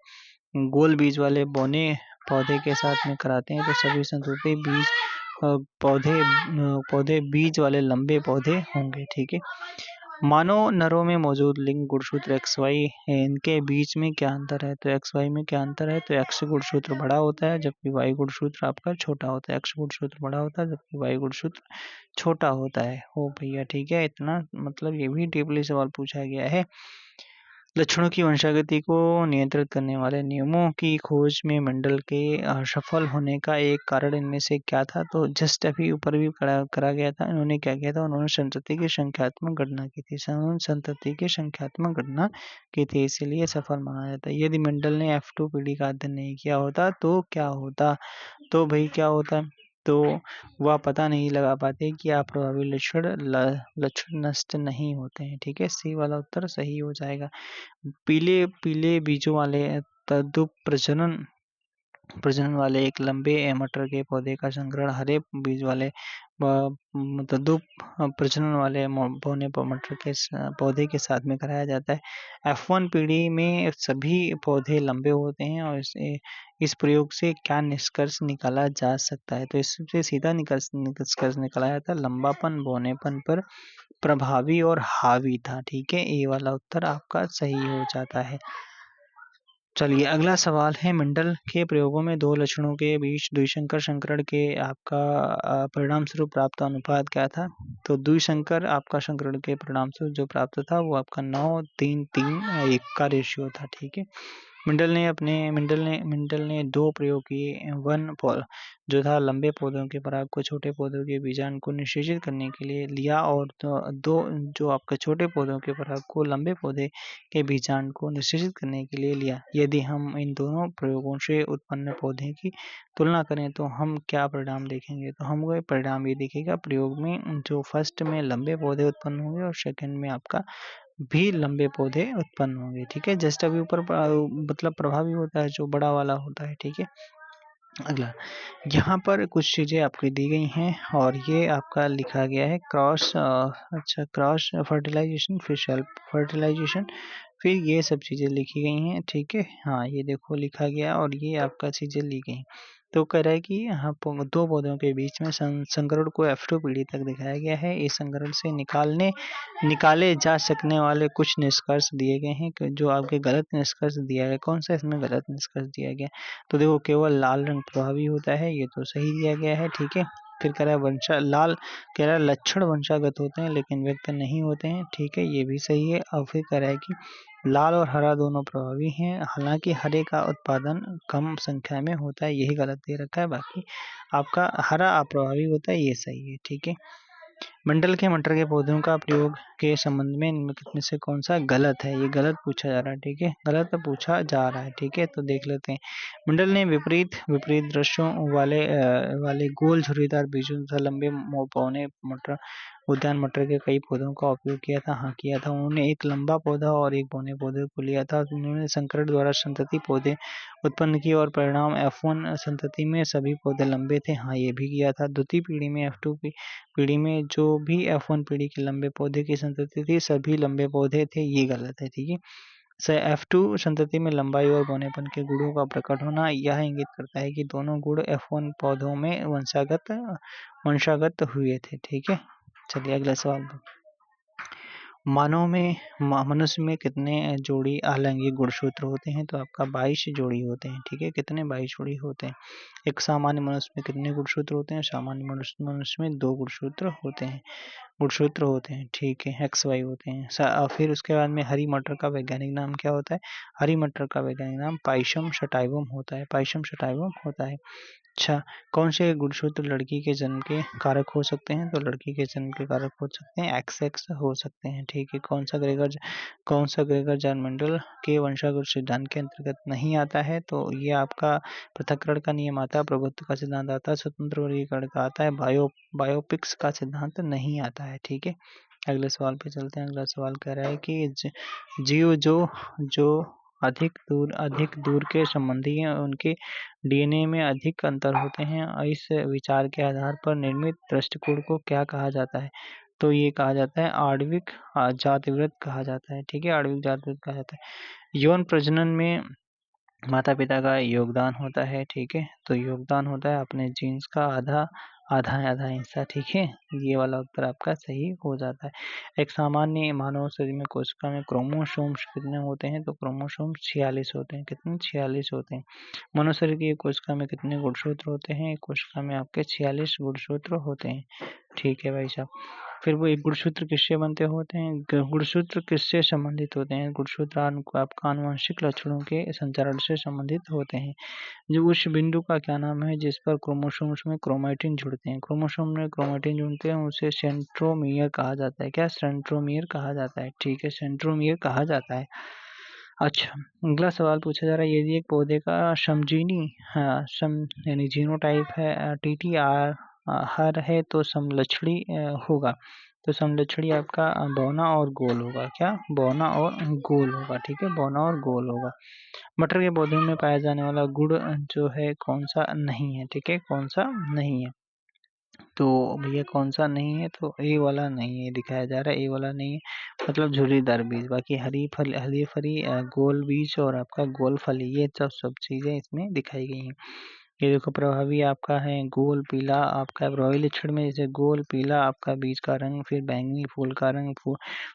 गोल बीज वाले बौने पौधे के साथ में कराते हैं, तो सभी संतति पौधे बीज वाले लंबे पौधे होंगे, ठीक है। मानव नरों में मौजूद लिंग गुणसूत्र XY इनके बीच में क्या अंतर है? तो XY में क्या अंतर है? तो X गुणसूत्र बड़ा होता है जबकि Y गुणसूत्र आपका छोटा होता है। X गुणसूत्र बड़ा होता है जबकि Y गुणसूत्र छोटा होता है। ओ भैया ठीक है, इतना मतलब ये भी डीपली सवाल पूछा गया है। लक्षणों की वंशागति को नियंत्रित करने वाले नियमों की खोज में मेंडल के सफल होने का एक कारण इनमें से क्या था? तो जस्ट अभी ऊपर भी करा गया था। इन्होंने क्या किया था? उन्होंने संतति की संख्यात्मक गणना की थी। संतति की संख्यात्मक गणना की थी, इसीलिए सफल माना जाता है। यदि मेंडल ने F2 पीढ़ी का अध्ययन नहीं किया होता तो क्या होता? तो भाई क्या होता? तो वह पता नहीं लगा पाते कि अप्रभावी लक्षण नष्ट नहीं होते हैं। ठीक है, सी वाला उत्तर सही हो जाएगा। पीले पीले बीजों वाले तद्युप प्रजनन वाले एक लंबे मटर के पौधे का संकरण हरे बीज वाले तद्युप प्रजनन वाले बौने मटर के पौधे के साथ में कराया जाता है। F1 पीढ़ी में सभी पौधे लंबे होते हैं और इस प्रयोग से क्या निष्कर्ष निकाला जा सकता है? तो इससे सीधा निष्कर्ष निकाला जाता है लंबापन बौनेपन पर प्रभावी और हावी था। ठीक है, ए वाला उत्तर आपका सही हो जाता है। चलिए अगला सवाल है, मेंडल के प्रयोगों में दो लक्षणों के बीच द्विसंकर संकरण के आपका परिणाम स्वरूप प्राप्त अनुपात क्या था? तो द्विसंकर आपका संकरण के परिणाम स्वरूप जो प्राप्त था वो आपका 9:3:1 का रेशियो था। ठीक है, मेंडल ने दो प्रयोग किए। वन जो था लंबे पौधों के पराग को छोटे पौधों के बीजांड को निषेचित करने के लिए लिया और दो जो आपके छोटे पौधों के पराग को लंबे पौधे के बीजांड को निषेचित करने के लिए लिया। यदि हम इन दोनों प्रयोगों से उत्पन्न पौधे की तुलना करें तो हम क्या परिणाम देखेंगे? तो हमको परिणाम ये दिखेगा, प्रयोग में जो फर्स्ट में लंबे पौधे उत्पन्न होंगे और सेकंड में आपका भी लंबे पौधे उत्पन्न होंगे। ठीक है, जस्ट अभी ऊपर मतलब प्रभावी होता है जो बड़ा वाला होता है। ठीक है, अगला यहाँ पर कुछ चीज़ें आपकी दी गई हैं और ये आपका लिखा गया है क्रॉस फर्टिलाइजेशन, फिर सेल्फ फर्टिलाइजेशन, फिर ये सब चीज़ें लिखी गई हैं। ठीक है, हाँ ये देखो लिखा गया और ये आपका चीज़ें ली गई। तो कह रहा है कि यहाँ दो पौधों के बीच में संकरण को F2 पीढ़ी तक दिखाया गया है। इस संकरण से निकाले जा सकने वाले कुछ निष्कर्ष दिए गए हैं कि जो आपके गलत निष्कर्ष दिया गया। कौन सा इसमें गलत निष्कर्ष दिया गया? तो देखो केवल लाल रंग प्रभावी होता है, ये तो सही दिया गया है। ठीक है, फिर कह रहा है लाल कह रहा है लक्षण वंशागत होते हैं लेकिन व्यक्त नहीं होते हैं। ठीक है, ये भी सही है। और फिर कह रहा है कि लाल और हरा दोनों प्रभावी हैं, हालांकि हरे का उत्पादन कम संख्या में होता है, यही गलत दे रखा है। बाकी आपका हरा अप्रभावी होता है, ये सही है। ठीक है, मंडल के मटर के पौधों का प्रयोग के संबंध में इनमें कितने से कौन सा गलत है? ये गलत पूछा जा रहा है। ठीक है, गलत पूछा जा रहा है। ठीक है, तो देख लेते हैं। मंडल ने विपरीत विपरीत दृश्यों वाले गोल झुर्रीदार बीजों तथा लंबे पौने मटर उद्यान मटर के कई पौधों का उपयोग किया था। हाँ किया था, उन्होंने एक लंबा पौधा और एक बौने पौधे को लिया था। उन्होंने संकरण द्वारा संतति पौधे उत्पन्न किए और परिणाम F1 संतति में सभी पौधे लंबे थे। हाँ ये भी किया था। द्वितीय पीढ़ी में F2 पीढ़ी में जो भी F1 पीढ़ी के लंबे पौधे की संतति थी सभी लंबे पौधे थे, ये गलत है। ठीक है, F2 संतति में लंबाई और बौनेपन के गुणों का प्रकट होना यह इंगित करता है कि दोनों गुण F1 पौधों में वंशागत हुए थे। ठीक है, चलिए अगला सवाल। मनुष्य में कितने जोड़ी अलैंगिक गुणसूत्र होते हैं? तो आपका 22 जोड़ी होते हैं। ठीक है, कितने? 22 जोड़ी होते हैं। एक सामान्य मनुष्य में कितने गुणसूत्र होते हैं? सामान्य मनुष्य में 2 गुणसूत्र होते हैं। ठीक है, XY होते हैं। फिर उसके बाद में हरी मटर का वैज्ञानिक नाम क्या होता है? हरी मटर का वैज्ञानिक नाम पाइशम सटाइवम होता है। अच्छा, कौन से गुणसूत्र लड़की के जन्म के कारक हो सकते हैं? तो लड़की के जन्म के कारक हो सकते हैं XX हो सकते हैं। ठीक है, कौन सा ग्रेगर जर्मेंडल के वंशागत सिद्धांत के अंतर्गत नहीं आता है? तो ये आपका पृथक्करण का नियम आता है, प्रभुत्व का सिद्धांत आता है, स्वतंत्र वर्गीकरण का आता है, बायोपिक्स का सिद्धांत नहीं आता है। ठीक है, अगले सवाल पे चलते हैं। अगला सवाल कह रहा है कि जीव जो अधिक दूर के संबंधी हैं उनके DNA में अधिक अंतर होते हैं। इस विचार के आधार पर निर्मित दृष्टिकोण को क्या कहा जाता है? तो ये कहा जाता है आणविक जातिवृत्त कहा जाता है। ठीक है, आणविक जातिवृत्त कहा जाता है। यौन प्रजनन में माता-पिता का योगदान होता है, ठीक है? तो योगदान होता है अपने जीन्स का आधा हिस्सा, ठीक है? ये वाला उत्तर आपका सही हो जाता है। एक सामान्य मानव शरीर में कोशिका में क्रोमोसोम्स कितने होते हैं? तो क्रोमोसोम्स 46 होते हैं। कितने? 46 होते हैं। मनुष्य शरीर की एक कोशिका में कितने गुणसूत्र होते हैं? एक कोशिका में आपके 46 गुणसूत्र होते हैं। ठीक है भाई साहब। फिर वो एक गुणसूत्र किससे बनते होते हैं? गुणसूत्र किससे संबंधित होते हैं? गुणसूत्र आपका आनुवंशिक लक्षणों के संचरण से संबंधित होते हैं। जो उस बिंदु का क्या नाम है जिस पर क्रोमोसोम्स में क्रोमैटिन जुड़ते हैं? क्रोमोसोम में क्रोमैटिन जुड़ते हैं उसे सेंट्रोमियर कहा जाता है। क्या? सेंट्रोमियर कहा जाता है। ठीक है, सेंट्रोमियर कहा जाता है। अच्छा, अगला सवाल पूछा जा रहा है, यदि एक पौधे का समजीनी यानी जीनोटाइप है टीटीआर हर है तो समलक्षणी होगा। तो समलक्षणी आपका बौना और गोल होगा। क्या? बौना और गोल होगा। ठीक है, बौना और गोल होगा। मटर के पौधे में पाया जाने वाला गुण जो है कौन सा नहीं है? ठीक है, कौन सा नहीं है? तो भैया कौन सा नहीं है? तो ए वाला नहीं है दिखाया जा रहा है, ए वाला नहीं है मतलब झुर्रीदार बीज। बाकी हरी फली गोल बीज और आपका गोल फली ये सब चीज़ें इसमें दिखाई गई हैं। ये देखो प्रभावी आपका है गोल पीला आपका प्रभावी लक्षण में जैसे गोल पीला आपका बीज का रंग, फिर बैंगनी फूल का रंग,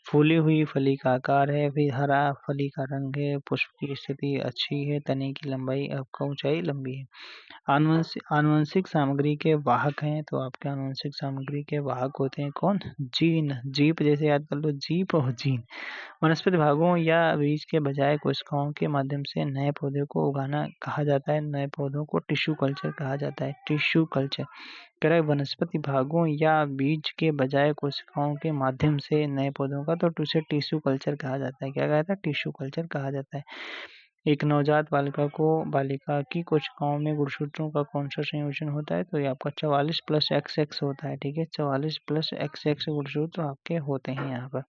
फूली हुई फली का आकार है, फिर हरा फली का रंग है, पुष्प की स्थिति अच्छी है, तने की लंबाई आपका ऊंचाई लंबी है। आनुवंशिक सामग्री के वाहक हैं तो आपके आनुवंशिक सामग्री के वाहक होते हैं कौन? जीन। जीप जैसे याद कर लो, जीप और जीन। वनस्पति भागों या बीज के बजाय कोशिकाओं के माध्यम से नए पौधे को उगाना कहा जाता है। नए पौधों को टिश्यू कल्चर कहा जाता है। टिश्यू कल्चर कह रहा है वनस्पति भागों या बीज के बजाय कोशिकाओं के माध्यम से नए पौधों का तो उसे टिश्यू कल्चर कहा जाता है। क्या कहा जाता है? टिश्यू कल्चर कहा जाता है। एक नवजात बालिका की कोशिकाओं में गुणसूत्रों का कौन सा संयोजन होता है? तो ये आपका 44 प्लस XX होता है। ठीक है, 44 प्लस XX गुणसूत्र आपके होते हैं यहाँ पर।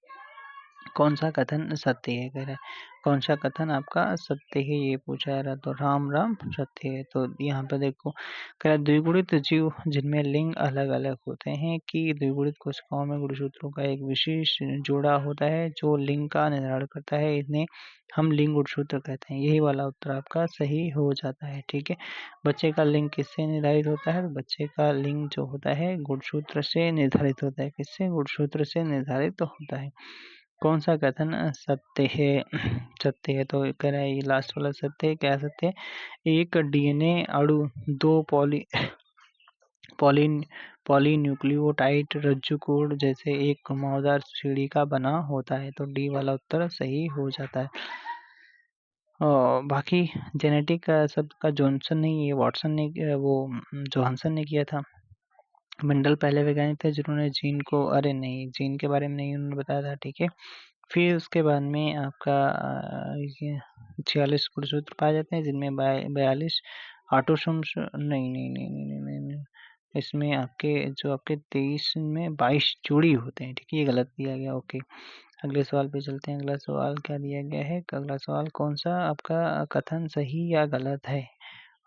कौन सा कथन सत्य है? कह रहा है कौन सा कथन आपका सत्य है ये पूछा जा रहा। तो राम राम सत्य है। तो यहाँ पर देखो कह रहा द्विगुणित जीव जिनमें लिंग अलग अलग होते हैं कि द्विगुणित कोशिकाओं में गुणसूत्रों का एक विशेष जोड़ा होता है जो लिंग का निर्धारण करता है, इन्हें हम लिंग गुणसूत्र कहते हैं। यही वाला उत्तर आपका सही हो जाता है। ठीक है, बच्चे का लिंग किससे निर्धारित होता है? तो बच्चे का लिंग जो होता है गुणसूत्र से निर्धारित होता है। किससे? गुणसूत्र से निर्धारित होता है। कौन सा कथन सत्य है? सत्य है तो कह रहा है ये लास्ट वाला सत्य है। क्या सत्य है? एक डीएनए अणु दो पॉली पॉलीन्यूक्लियोटाइड रज्जुकोड जैसे एक घुमावदार सीढ़ी का बना होता है। तो डी वाला उत्तर सही हो जाता है। और बाकी जेनेटिक शब्द का जॉनसन ने ये वाटसन ने वो जोहानसन ने किया था। मेंडल पहले वैज्ञानिक थे जिन्होंने जीन को अरे नहीं जीन के बारे में नहीं उन्होंने बताया था। ठीक है, फिर उसके बाद में आपका ये 46 गुणसूत्र पाए जाते हैं जिनमें 42 ऑटोसोम्स नहीं, इसमें आपके जो आपके 23 में 22 जोड़ी होते हैं। ठीक है, ये गलत दिया गया। ओके, अगले सवाल पे चलते हैं। अगला सवाल क्या दिया गया है? अगला सवाल कौन सा आपका कथन सही या गलत है?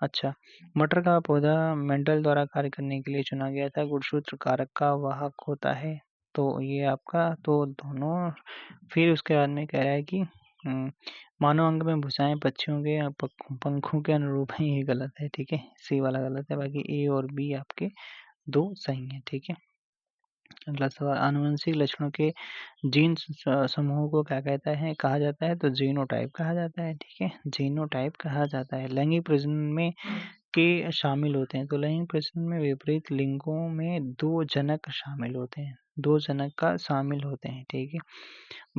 अच्छा, मटर का पौधा मेंडल द्वारा कार्य करने के लिए चुना गया था, गुणसूत्र कारक का वाहक होता है। तो ये आपका तो दोनों। फिर उसके बाद में कह रहा है कि मानव अंग में भुजाएं पक्षियों के पंखों के अनुरूप हैं, ये गलत है। ठीक है, सी वाला गलत है। बाकी ए और बी आपके दो सही हैं। ठीक है, अगला सवाल आनुवंशिक लक्षणों के जीन समूह को क्या कहता है कहा जाता है? तो जीनोटाइप कहा जाता है। ठीक है, जीनोटाइप कहा जाता है। लैंगिक प्रजनन में के शामिल होते हैं। तो लैंगिक प्रजनन में विपरीत लिंगों में दो जनक शामिल होते हैं। दो जनक का शामिल होते हैं। ठीक है,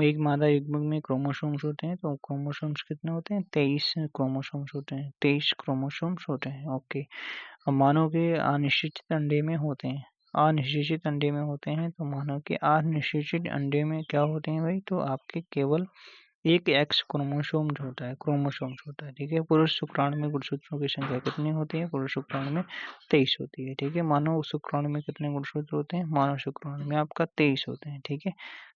एक मादा युग्मक में क्रोमोसोम्स होते हैं। तो क्रोमोसोम्स कितने होते हैं? 23 क्रोमोसोम्स होते हैं। 23 क्रोमोसोम्स होते हैं। ओके, और मानव के अनिश्चित अंडे में होते हैं। अनिश्चित अंडे में होते हैं तो मानव के अनिश्चित अंडे में क्या होते हैं भाई? तो आपके केवल एक एक्स क्रोमोसोम्स होता है। क्रोमोसोम्स होता है। ठीक है, पुरुष शुक्राणु में गुणसूत्रों की संख्या कितनी होती है? पुरुष शुक्राणु में 23 होती है। ठीक है, मानव शुक्राणु में कितने गुणसूत्र होते हैं? मानव शुक्राणु में आपका 23 होते हैं। ठीक है,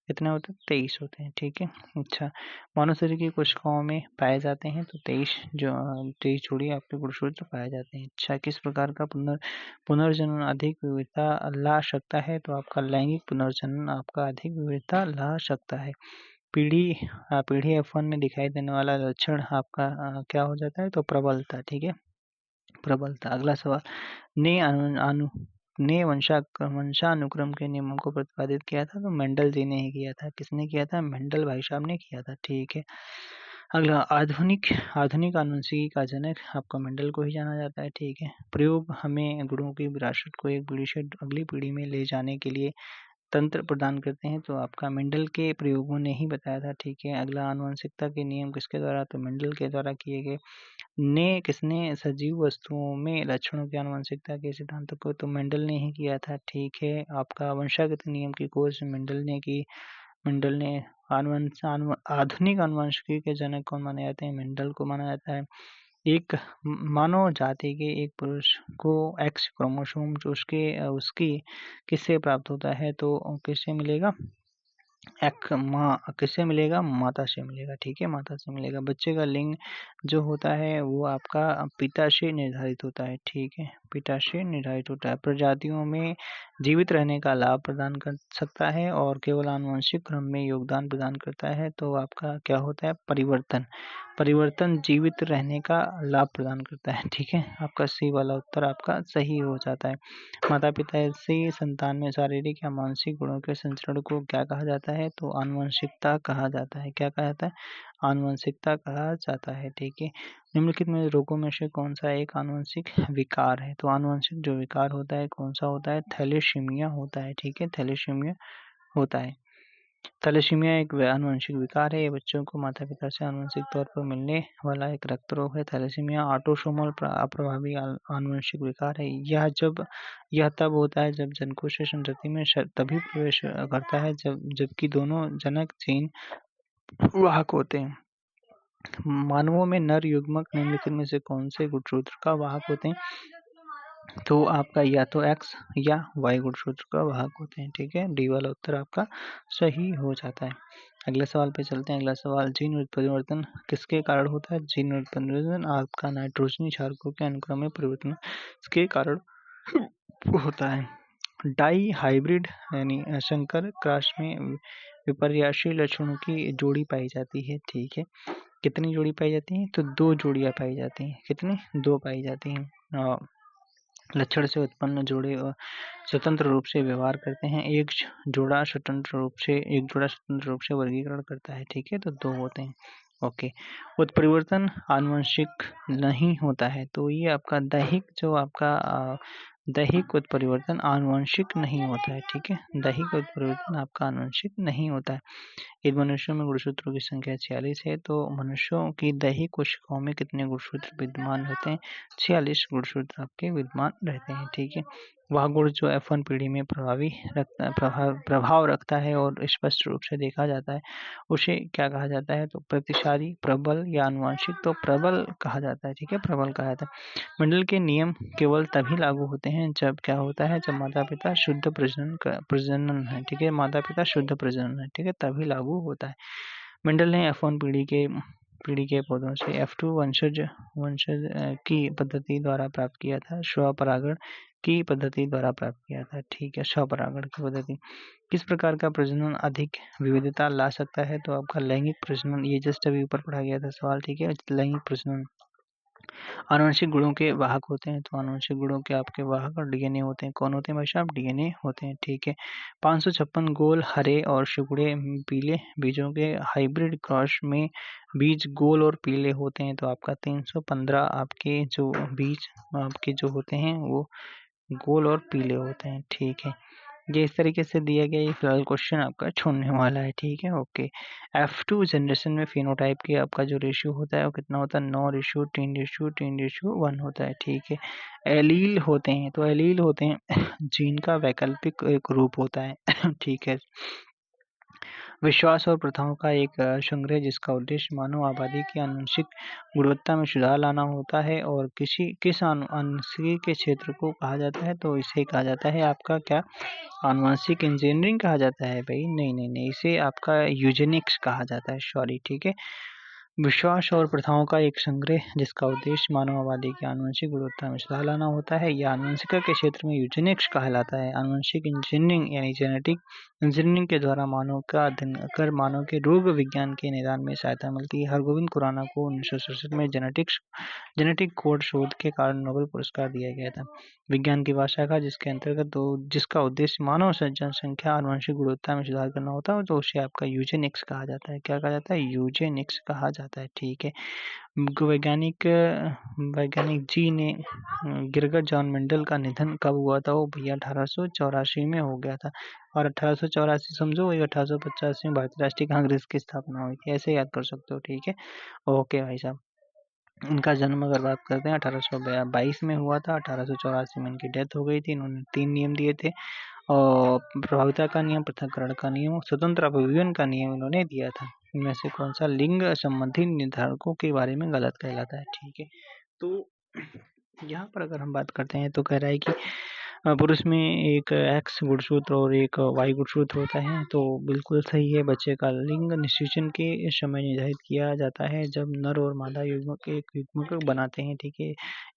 कितने होते हैं? 23 होते हैं। ठीक है, अच्छा, मानव शरीर की कोशिकाओं में पाए जाते हैं तो 23 जोड़ी आपके गुणसूत्र पाए जाते हैं। अच्छा, किस प्रकार का पुनर्जनन अधिक विविधता ला सकता है? तो आपका लैंगिक पुनर्जनन आपका अधिक विविधता ला सकता है। पीढ़ी F1 में दिखाई देने वाला लक्षण आपका क्या हो जाता है? तो प्रबलता, ठीक है, प्रबलता। अगला सवाल, ने अनु अनु ने वंशानुक्रम के नियमों को प्रतिपादित किया था? तो मेंडल जी ने ही किया था। किसने किया था? मेंडल भाई साहब ने किया था, ठीक है। अगला, आधुनिक आधुनिक आनुवंशिकी का जनक आपका मेंडल को ही जाना जाता है, ठीक है। प्रयोग हमें गुणों की विरासत को एक पीढ़ी से अगली पीढ़ी में ले जाने के लिए तंत्र प्रदान करते हैं, तो आपका मेंडल के प्रयोगों ने ही बताया था, ठीक है। अगला, आनुवंशिकता के नियम किसके द्वारा? तो मेंडल के द्वारा किए गए। ने किसने सजीव वस्तुओं में लक्षणों की आनुवंशिकता के सिद्धांत को? तो मेंडल ने ही किया था, ठीक है। आपका वंशागत नियम की खोज मेंडल ने की। मेंडल ने आधुनिक आनुवंशिकी के जनक कौन माने जाते हैं? मेंडल को माना जाता है। एक मानव जाति के एक पुरुष को एक्स क्रोमोसोम जो उसकी किससे प्राप्त होता है? तो किससे मिलेगा? किससे मिलेगा? माता से मिलेगा, ठीक है, माता से मिलेगा। बच्चे का लिंग जो होता है वो आपका पिता से निर्धारित होता है, ठीक है, पिता से निर्धारित होता है। प्रजातियों में जीवित रहने का लाभ प्रदान कर सकता है और केवल आनुवंशिक क्रम में योगदान प्रदान करता है, तो आपका क्या होता है? परिवर्तन। परिवर्तन जीवित रहने का लाभ प्रदान करता है, ठीक है। आपका सी वाला उत्तर आपका सही हो जाता है। माता पिता से संतान में शारीरिक या मानसिक गुणों के संचरण को क्या कहा जाता है? तो आनुवंशिकता कहा जाता है। क्या कहा जाता है? आनुवंशिकता कहा जाता है, ठीक है। निम्नलिखित में रोगों में से कौन सा एक आनुवंशिक विकार है? तो आनुवंशिक जो विकार होता है कौन सा होता है? थैलेसीमिया होता है, ठीक है, थैलेसीमिया होता है। थैलेसीमिया एक आनुवंशिक विकार है। ये बच्चों को माता पिता से आनुवंशिक तौर पर मिलने वाला एक रक्त रोग है। थैलेसीमिया ऑटोसोमल अप्रभावी आनुवंशिक विकार है। यह तब होता है जब जनकोष संतति में तभी प्रवेश करता है जबकि दोनों जनक जीन वाहक होते हैं। मानवों में नर युग्मक निम्नलिखित में से कौन से गुणसूत्र का वाहक होते हैं? तो आपका या तो एक्स या वाई गुणसूत्र का वाहक होते हैं, ठीक है। डी वाला उत्तर आपका सही हो जाता है। अगले सवाल पे चलते हैं। अगला सवाल, जीन उत्परिवर्तन किसके कारण होता है? जीन उत्परिवर्तन आपका नाइट्रोजनी क्षारकों के अनुक्रम में परिवर्तन के कारण होता है। डाई हाइब्रिड यानी संकर क्रॉस में विपर्यासी लक्षणों की जोड़ी पाई जाती है, ठीक है। कितनी जोड़ी पाई जाती है? तो 2 जोड़ियां पाई जाती हैं। कितनी? 2 पाई जाती हैं। लक्षण से उत्पन्न जोड़े स्वतंत्र रूप से व्यवहार करते हैं। एक जोड़ा स्वतंत्र रूप से वर्गीकरण करता है, ठीक है, तो 2 होते हैं। ओके, उत्परिवर्तन आनुवंशिक नहीं होता है, तो ये आपका दैहिक उत्परिवर्तन आनुवंशिक नहीं होता है, ठीक है। दैहिक उत्परिवर्तन आपका आनुवंशिक नहीं होता है। यदि मनुष्यों में गुणसूत्रों की संख्या 46 है, तो मनुष्यों की दैहिक कोशिकाओं में कितने गुणसूत्र विद्यमान रहते हैं? 46 गुणसूत्र आपके विद्यमान रहते हैं, ठीक है। वह गुण जो F1 पीढ़ी में प्रभाव रखता है और स्पष्ट रूप से देखा जाता है, उसे क्या कहा जाता है? तो प्रतिसारी, प्रबल या आनुवंशिक? तो प्रबल कहा जाता है, ठीक है, प्रबल कहा जाता है। मेंडल के नियम केवल तभी लागू होते हैं जब क्या होता है? जब माता पिता शुद्ध प्रजनन है, ठीक है, माता पिता शुद्ध प्रजनन है, ठीक है, तभी लागू होता है। मेंडल ने F1 पीढ़ी के पौधों से F2 वंशज की पद्धति द्वारा प्राप्त किया था। स्वपरागण की पद्धति द्वारा प्राप्त किया था, ठीक है, स्वपरागण की पद्धति। किस प्रकार का प्रजनन अधिक विविधता ला सकता है? तो आपका लैंगिक प्रजनन, ये जस्ट अभी ऊपर पढ़ा गया था सवाल, ठीक है। लैंगिक प्रजनन आनुवंशिक गुणों के वाहक होते हैं, तो आनुवंशिक गुणों के आपके वाहक और डीएनए होते हैं। कौन होते हैं भाई साहब? डीएनए होते हैं, ठीक है। 556 गोल हरे और सिकुड़े पीले बीजों के हाइब्रिड क्रॉस में बीज गोल और पीले होते हैं, तो आपका 315 आपके जो बीज आपके जो होते हैं वो गोल और पीले होते हैं, ठीक है। ये इस तरीके से दिया गया, ये फिलहाल क्वेश्चन आपका छोड़ने वाला है, ठीक है, ओके। F2 जनरेशन में फिनोटाइप की आपका जो रेशियो होता है वो कितना होता है? 9:3:3:1 होता है, ठीक है। एलील होते हैं, तो एलील होते हैं जीन का वैकल्पिक एक रूप होता है ठीक है। विश्वास और प्रथाओं का एक संग्रह जिसका उद्देश्य मानव आबादी की आनुवंशिक गुणवत्ता में सुधार लाना होता है, और किस आनुवंशिकी के क्षेत्र को कहा जाता है? तो इसे कहा जाता है आपका क्या? आनुवंशिक इंजीनियरिंग कहा जाता है भाई? नहीं नहीं नहीं, इसे आपका यूजेनिक्स कहा जाता है, सॉरी, ठीक है। विश्वास और प्रथाओं का एक संग्रह जिसका उद्देश्य मानव आबादी की आनुवंशिक गुणवत्ता में सुधार लाना होता है। यह आनुवंशिकी के क्षेत्र में यूजेनिक्स कहलाता है। आनुवंशिक इंजीनियरिंग यानी जेनेटिक इंजीनियरिंग के द्वारा मानव का अध्ययन कर मानव के रोग विज्ञान के निदान में सहायता मिलती है। हरगोविंद खुराना को 1967 में जेनेटिक कोड शोध के कारण नोबेल पुरस्कार दिया गया था। विज्ञान की भाषा का जिसके अंतर्गत जिसका उद्देश्य मानव जनसंख्या आनुवंशिक गुणवत्ता में सुधार करना होता है तो उसे आपका यूजेनिक्स कहा जाता है। क्या कहा जाता है? यूजेनिक्स कहा जाता है। ठीक है। वैज्ञानिक वैज्ञानिक जी ने गिरगट जॉन मेंडल का निधन कब हुआ था? वो भैया 1884 में हो गया था। और 1884 समझो वही 1885 में भारतीय राष्ट्रीय कांग्रेस की स्थापना हुई थी। ऐसे याद कर सकते हो। ठीक है। ओके भाई साहब। इनका जन्म अगर बात करते हैं 1822 में हुआ था। 1884 में इनकी डेथ हो गई थी। इन्होंने 3 नियम दिए थे और प्रभाविता का नियम, पृथक्करण का नियम, स्वतंत्र अभिव्यंजन का नियम इन्होंने दिया था। इनमें से कौन सा लिंग संबंधी निर्धारकों के बारे में गलत कहलाता है? ठीक है। तो यहाँ पर अगर हम बात करते हैं तो कह रहा है कि पुरुष में एक एक्स गुणसूत्र और एक वाई गुणसूत्र होता है। तो बिल्कुल सही है। बच्चे का लिंग निषेचन के समय निर्धारित किया जाता है जब नर और मादा युग्मक एक युग्मक बनाते हैं। ठीक है।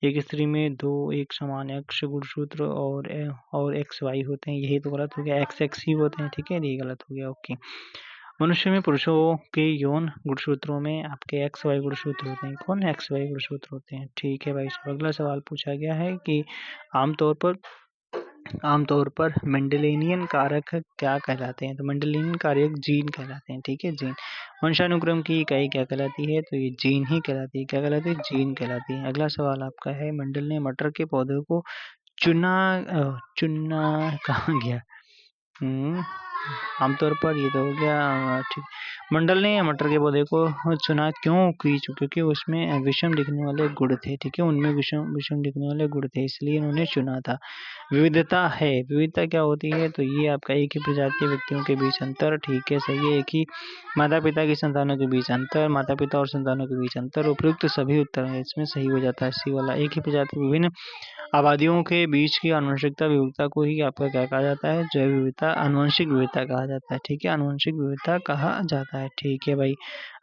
एक स्त्री में 2 एक समान एक्स गुणसूत्र और एक्स वाई होते हैं। यही तो गलत हो गया। एक्स एक्स ही होते हैं। ठीक है। ये गलत हो गया। ओके। मनुष्य में पुरुषों के यौन गुणसूत्रों में आपके एक्स वाई गुणसूत्र होते हैं। कौन एक्स वाई गुणसूत्र होते हैं? ठीक है भाई साहब। अगला सवाल पूछा गया है कि आमतौर पर मेंडेलियन कारक क्या कहलाते हैं? तो मेंडेलियन कारक जीन कहलाते हैं। ठीक है। जीन। वंशानुक्रम की इकाई क्या कहलाती है? तो ये जीन ही कहलाती है। क्या कहलाती है? जीन कहलाती है। अगला सवाल आपका है, मेंडल ने मटर के पौधे को चुना कहाँ गया? आमतौर पर ये तो हो गया। ठीक। मंडल ने मटर के पौधे को चुना क्यों? क्योंकि उसमें विषम दिखने वाले गुण थे। ठीक है। उनमें विषम दिखने वाले गुण थे, इसलिए इन्होंने चुना था। विविधता है। विविधता क्या होती है? तो ये आपका एक ही प्रजाति के व्यक्तियों के बीच अंतर। ठीक है। सही है। एक ही माता पिता की संतानों के बीच अंतर, माता पिता और संतानों के बीच अंतर। उपयुक्त सभी उत्तर है, इसमें सही हो जाता है सी वाला। एक ही प्रजाति विभिन्न आबादियों के बीच की आनुवंशिकता विविधता को ही आपका क्या कहा जाता है? जैव विविधता, आनुवंशिक विविधता कहा जाता है। ठीक है। आनुवंशिक विविधता कहा जाता है। ठीक है भाई।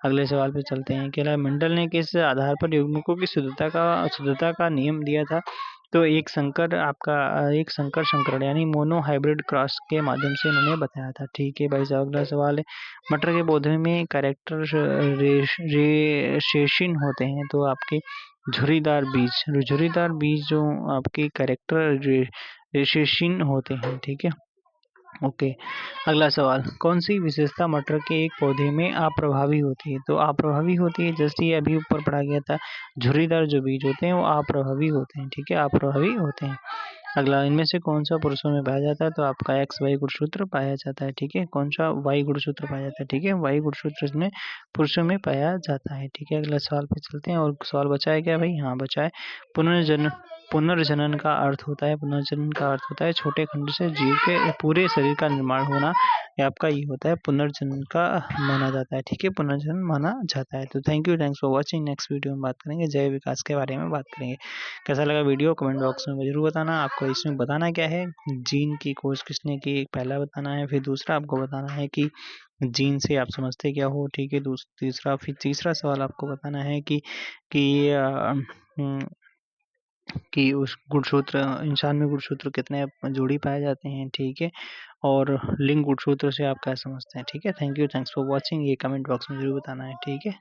अगले सवाल पे चलते हैं। केला मंडल ने किस आधार पर युग्मकों की शुद्धता का नियम दिया था? तो एक संकर संकरण यानी मोनो हाइब्रिड क्रॉस के माध्यम से इन्होंने बताया था। ठीक है भाई साहब। अगला सवाल है, मटर के पौधे में कैरेक्टर रेशेशिन होते हैं तो आपके झुर्रीदार बीज जो आपके कैरेक्टर रेशेशिन होते हैं। ठीक है। ओके। अगला सवाल, कौन सी विशेषता मटर के एक पौधे में अप्रभावी होती है? तो अप्रभावी होती है, जैसे ये अभी ऊपर पढ़ा गया था, झुर्रीदार जो बीज होते हैं वो अप्रभावी होते हैं। ठीक है। अप्रभावी होते हैं। अगला, इनमें से कौन सा पुरुषों में पाया जाता है? तो आपका एक्स वाई गुणसूत्र पाया जाता है। ठीक है। कौन सा? वाई गुणसूत्र पाया जाता है। ठीक है। वाई गुणसूत्र इसमें पुरुषों में पाया जाता है। ठीक है। अगला सवाल पे चलते हैं। और सवाल बचा है क्या भाई? हाँ बचा है। पुनर्जनन का अर्थ होता है छोटे खंड से जीव के पूरे शरीर का निर्माण होना। ये आपका ये होता है पुनर्जनन का माना जाता है। ठीक है। पुनर्जनन माना जाता है। तो thanks for watching. Next video में बात करेंगे जैव विकास के बारे में बात करेंगे। कैसा लगा वीडियो कमेंट बॉक्स में जरूर बताना। आपको इसमें बताना क्या है, जीन की खोज किसने की, पहला बताना है। फिर दूसरा आपको बताना है कि जीन से आप समझते क्या हो। ठीक है। तीसरा सवाल आपको बताना है कि उस गुणसूत्र इंसान में गुणसूत्र कितने जोड़ी पाए जाते हैं। ठीक है। और लिंग गुणसूत्र से आप क्या समझते हैं। ठीक है। Thanks for watching. ये कमेंट बॉक्स में जरूर बताना है। ठीक है।